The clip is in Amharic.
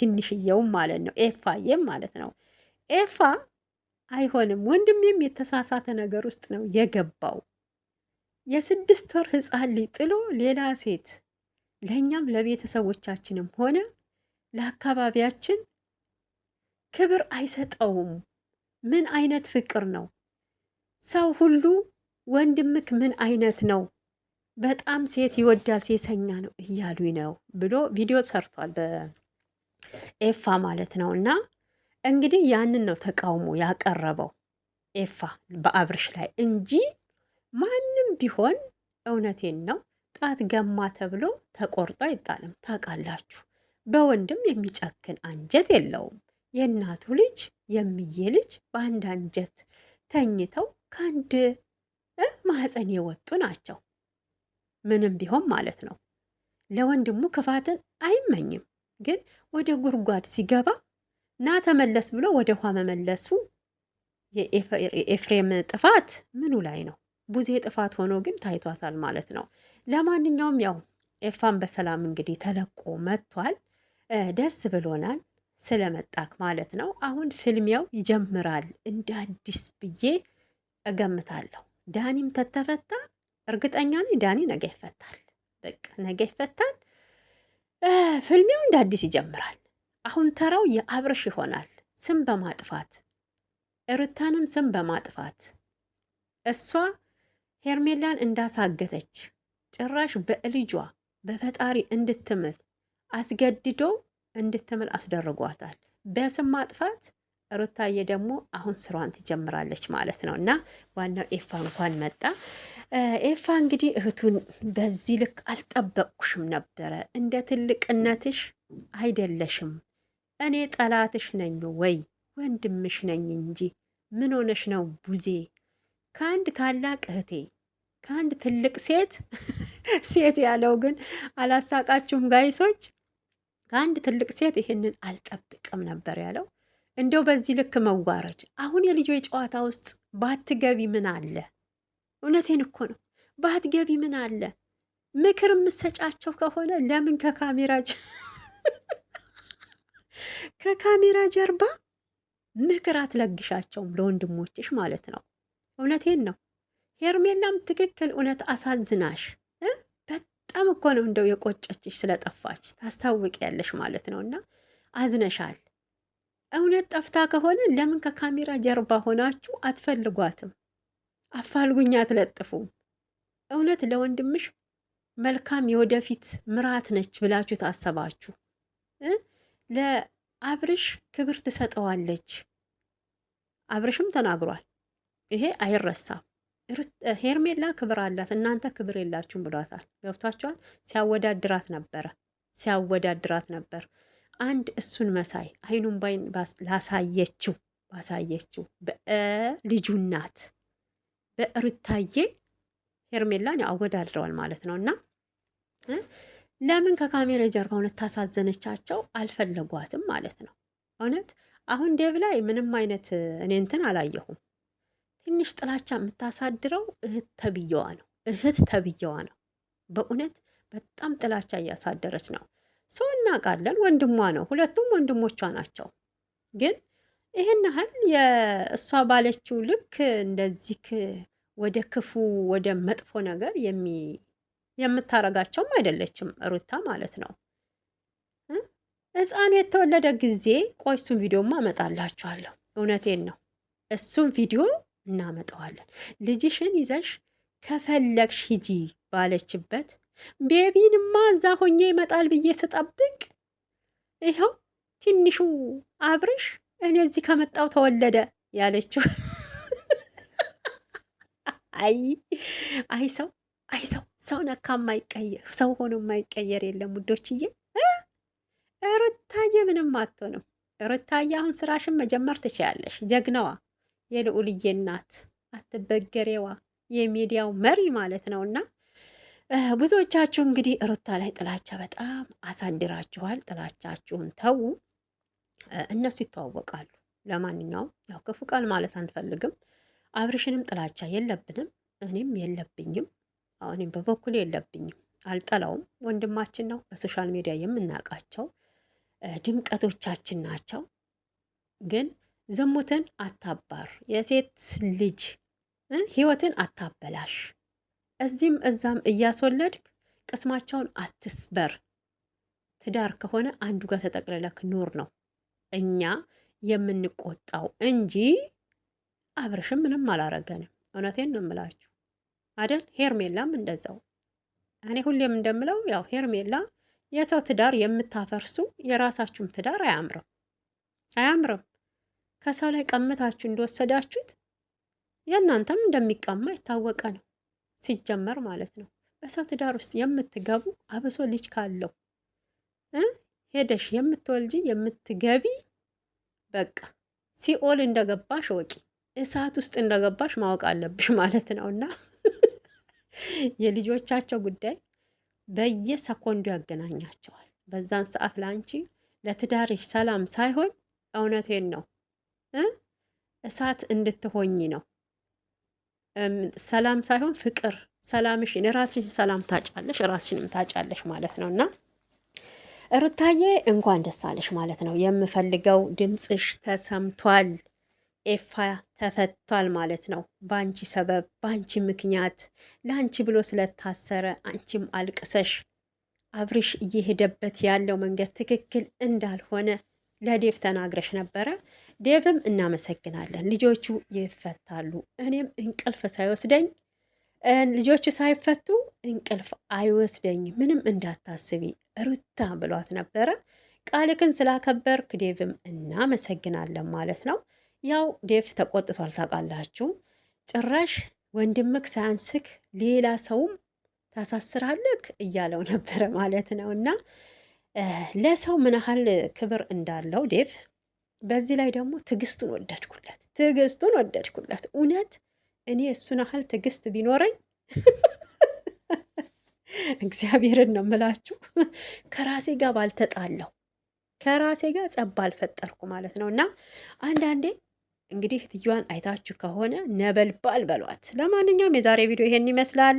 ትንሽየውም ማለት ነው ኤፋዬም ማለት ነው። ኤፋ አይሆንም ወንድሜም የተሳሳተ ነገር ውስጥ ነው የገባው። የስድስት ወር ህፃን ልጅ ጥሎ ሌላ ሴት ለእኛም ለቤተሰቦቻችንም ሆነ ለአካባቢያችን ክብር አይሰጠውም። ምን አይነት ፍቅር ነው? ሰው ሁሉ ወንድምክ ምን አይነት ነው? በጣም ሴት ይወዳል ሴሰኛ ነው እያሉኝ ነው ብሎ ቪዲዮ ሰርቷል በኤፋ ማለት ነው። እና እንግዲህ ያንን ነው ተቃውሞ ያቀረበው ኤፋ በአብርሽ ላይ እንጂ ማንም ቢሆን እውነቴን ነው ጣት ገማ ተብሎ ተቆርጦ አይጣልም። ታውቃላችሁ በወንድም የሚጨክን አንጀት የለውም። የእናቱ ልጅ የሚዬ ልጅ በአንድ አንጀት ተኝተው ከአንድ ማህፀን የወጡ ናቸው። ምንም ቢሆን ማለት ነው ለወንድሙ ክፋትን አይመኝም። ግን ወደ ጉድጓድ ሲገባ ና ተመለስ ብሎ ወደ ውሃ መመለሱ የኤፍሬም ጥፋት ምኑ ላይ ነው? ቡዜ ጥፋት ሆኖ ግን ታይቷታል ማለት ነው። ለማንኛውም ያው ኤፋን በሰላም እንግዲህ ተለቆ መጥቷል። ደስ ብሎናል ስለመጣክ ማለት ነው። አሁን ፍልሚያው ይጀምራል እንደ አዲስ ብዬ እገምታለሁ። ዳኒም ተተፈታ እርግጠኛ ነኝ ዳኒ ነገ ይፈታል። በቃ ነገ ይፈታል። ፍልሚያው እንደ አዲስ ይጀምራል። አሁን ተራው የአብርሽ ይሆናል። ስም በማጥፋት ሩታንም ስም በማጥፋት እሷ ሄርሜላን እንዳሳገተች ጭራሽ በልጇ በፈጣሪ እንድትምል አስገድዶ እንድትምል አስደርጓታል። በስም ማጥፋት ሩታዬ ደግሞ አሁን ስራዋን ትጀምራለች ማለት ነው። እና ዋናው ኤፋ እንኳን መጣ። ኤፋ እንግዲህ እህቱን በዚህ ልክ አልጠበቅኩሽም ነበረ፣ እንደ ትልቅነትሽ አይደለሽም፣ እኔ ጠላትሽ ነኝ ወይ ወንድምሽ ነኝ እንጂ ምን ሆነሽ ነው ቡዜ? ከአንድ ታላቅ እህቴ ከአንድ ትልቅ ሴት ሴት ያለው ግን አላሳቃችሁም ጋይሶች? ከአንድ ትልቅ ሴት ይህንን አልጠብቅም ነበር ያለው። እንደው በዚህ ልክ መዋረድ። አሁን የልጆች ጨዋታ ውስጥ ባትገቢ ምን አለ? እውነቴን እኮ ነው። ባትገቢ ምን አለ? ምክር የምሰጫቸው ከሆነ ለምን ከካሜራ ጀርባ ምክር አትለግሻቸውም? ለወንድሞችሽ ማለት ነው። እውነቴን ነው። ሄርሜላም ትክክል እውነት አሳዝናሽ በጣም እኮ ነው እንደው የቆጨችሽ ስለጠፋች ታስታውቂያለሽ ማለት ነው። እና አዝነሻል። እውነት ጠፍታ ከሆነ ለምን ከካሜራ ጀርባ ሆናችሁ አትፈልጓትም? አፋልጉኝ አትለጥፉም? እውነት ለወንድምሽ መልካም የወደፊት ምራት ነች ብላችሁ ታሰባችሁ? ለአብርሽ ክብር ትሰጠዋለች። አብርሽም ተናግሯል። ይሄ አይረሳም። ሄርሜላ ክብር አላት፣ እናንተ ክብር የላችሁም ብሏታል። ገብቷችኋል? ሲያወዳድራት ነበር። አንድ እሱን መሳይ አይኑን ባይን ባሳየችው በልጁ እናት በሩታዬ ሄርሜላን አወዳድረዋል ማለት ነው። እና ለምን ከካሜራ ጀርባ እውነት ታሳዘነቻቸው አልፈለጓትም ማለት ነው። እውነት አሁን ዴቭ ላይ ምንም አይነት እኔ እንትን አላየሁም። ትንሽ ጥላቻ የምታሳድረው እህት ተብየዋ ነው። በእውነት በጣም ጥላቻ እያሳደረች ነው። ሰው እናውቃለን፣ ወንድሟ ነው፣ ሁለቱም ወንድሞቿ ናቸው። ግን ይህን ያህል የእሷ ባለችው ልክ እንደዚህ ወደ ክፉ ወደ መጥፎ ነገር የምታረጋቸውም አይደለችም ሩታ ማለት ነው። ህፃኑ የተወለደ ጊዜ ቆይ እሱን ቪዲዮማ አመጣላችኋለሁ። እውነቴን ነው። እሱን ቪዲዮ እናመጣዋለን። ልጅሽን ይዘሽ ከፈለግሽ ሂጂ ባለችበት ቤቢንማ እዛ ሆኜ ይመጣል ብዬ ስጠብቅ ይኸው ትንሹ አብርሽ እኔ እዚህ ከመጣው ተወለደ ያለችው። አይ ሰው ነካ የማይቀየር ሰው ሆኖ የማይቀየር የለም ውዶችዬ። ሩታዬ ምንም አትሆንም። ሩታዬ አሁን ስራሽን መጀመር ትችያለሽ። ጀግናዋ የልዑልዬ እናት አትበገሬዋ የሚዲያው መሪ ማለት ነውና ብዙዎቻችሁ እንግዲህ ሩታ ላይ ጥላቻ በጣም አሳድራችኋል። ጥላቻችሁን ተዉ። እነሱ ይተዋወቃሉ። ለማንኛውም ያው ክፉ ቃል ማለት አንፈልግም። አብርሽንም ጥላቻ የለብንም፣ እኔም የለብኝም። እኔም በበኩል የለብኝም። አልጠላውም። ወንድማችን ነው። በሶሻል ሚዲያ የምናውቃቸው ድምቀቶቻችን ናቸው። ግን ዝሙትን አታባር፣ የሴት ልጅ ህይወትን አታበላሽ። እዚህም እዛም እያስወለድክ ቅስማቸውን አትስበር። ትዳር ከሆነ አንዱ ጋር ተጠቅልለክ ኑር ነው እኛ የምንቆጣው እንጂ አብርሽም ምንም አላረገንም። እውነቴን ነው የምላችሁ አደል? ሄርሜላም እንደዛው። እኔ ሁሌም እንደምለው ያው ሄርሜላ የሰው ትዳር የምታፈርሱ የራሳችሁም ትዳር አያምርም አያምርም። ከሰው ላይ ቀምታችሁ እንደወሰዳችሁት የእናንተም እንደሚቀማ የታወቀ ነው ሲጀመር ማለት ነው። በሰው ትዳር ውስጥ የምትገቡ አብሶ ልጅ ካለው ሄደሽ የምትወልጂ የምትገቢ በቃ ሲኦል እንደገባሽ ወቂ፣ እሳት ውስጥ እንደገባሽ ማወቅ አለብሽ ማለት ነው። እና የልጆቻቸው ጉዳይ በየሰኮንዱ ያገናኛቸዋል። በዛን ሰዓት ለአንቺ ለትዳርሽ ሰላም ሳይሆን እውነቴን ነው እሳት እንድትሆኝ ነው። ሰላም ሳይሆን ፍቅር፣ ሰላምሽን ራስሽን ሰላም ታጫለሽ፣ ራስሽንም ታጫለሽ ማለት ነው። እና ሩታዬ እንኳን ደስ አለሽ ማለት ነው። የምፈልገው ድምፅሽ ተሰምቷል። ኤፋ ተፈቷል ማለት ነው። በአንቺ ሰበብ በአንቺ ምክንያት ለአንቺ ብሎ ስለታሰረ አንቺም አልቅሰሽ አብርሽ እየሄደበት ያለው መንገድ ትክክል እንዳልሆነ ለዴቭ ተናግረሽ ነበረ። ዴቭም እናመሰግናለን፣ ልጆቹ ይፈታሉ። እኔም እንቅልፍ ሳይወስደኝ ልጆቹ ሳይፈቱ እንቅልፍ አይወስደኝ፣ ምንም እንዳታስቢ ሩታ ብሏት ነበረ። ቃልክን ስላከበርክ ዴቭም እናመሰግናለን ማለት ነው። ያው ዴቭ ተቆጥቷል ታውቃላችሁ። ጭራሽ ወንድምክ ሳያንስክ ሌላ ሰውም ታሳስራለክ እያለው ነበረ ማለት ነው። እና ለሰው ምን ያህል ክብር እንዳለው ዴቭ፣ በዚህ ላይ ደግሞ ትዕግስቱን ወደድኩለት። እውነት እኔ እሱን ያህል ትዕግስት ቢኖረኝ እግዚአብሔርን ነው የምላችሁ ከራሴ ጋር ባልተጣለው፣ ከራሴ ጋር ጸብ አልፈጠርኩ ማለት ነው። እና አንዳንዴ እንግዲህ ትዩዋን አይታችሁ ከሆነ ነበልባል በሏት። ለማንኛውም የዛሬ ቪዲዮ ይሄን ይመስላል።